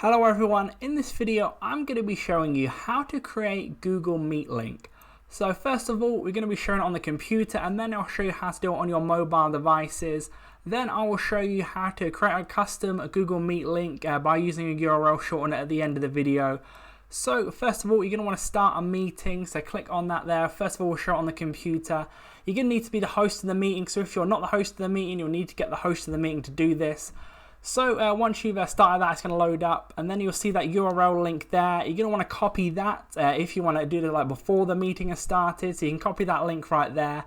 Hello everyone, in this video I'm going to be showing you how to create Google Meet link. So first of all, we're going to be showing it on the computer, and then I'll show you how to do it on your mobile devices. Then I will show you how to create a custom Google Meet link by using a URL shortener at the end of the video. So first of all, you're going to want to start a meeting, so click on that there. First of all, we'll show it on the computer. You're going to need to be the host of the meeting, so if you're not the host of the meeting, you'll need to get the host of the meeting to do this. So once you've started that, it's going to load up, and then you'll see that URL link there. You're going to want to copy that if you want to do it like before the meeting has started. So you can copy that link right there.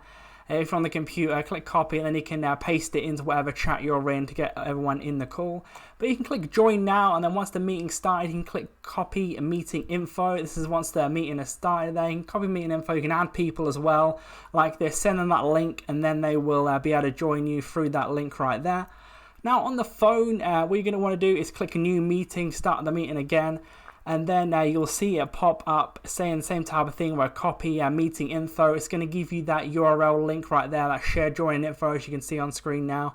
If you're on the computer, click copy, and then you can paste it into whatever chat you're in to get everyone in the call. But you can click join now, and then once the meeting started, you can click copy meeting info. This is once the meeting has started there. You can copy meeting info. You can add people as well like this, send them that link, and then they will be able to join you through that link right there. Now on the phone, what you're going to want to do is click a new meeting, start the meeting again, and then you'll see it pop up saying the same type of thing where copy meeting info. It's going to give you that URL link right there, that share join info, as you can see on screen now.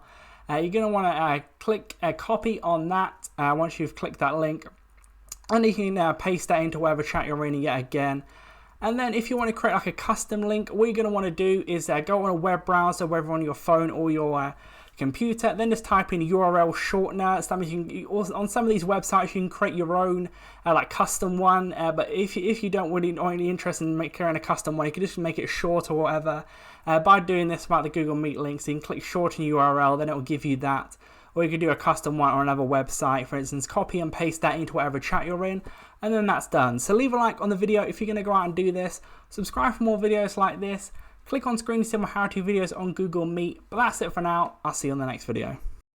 You're going to want to click copy on that once you've clicked that link, and you can paste that into whatever chat you're in yet again. And then if you want to create like a custom link, what you're going to want to do is go on a web browser, whether on your phone or your computer, then just type in URL shortener. So that means you can, on some of these websites you can create your own like custom one, but if you don't really are any interested in creating a custom one, you can just make it short or whatever by doing this about the Google Meet link. So you can click shorten URL, then it will give you that. Or you could do a custom one on another website, for instance, copy and paste that into whatever chat you're in, and then that's done. So leave a like on the video if you're going to go out and do this. Subscribe for more videos like this. Click on screen to see more how-to videos on Google Meet. But that's it for now. I'll see you on the next video.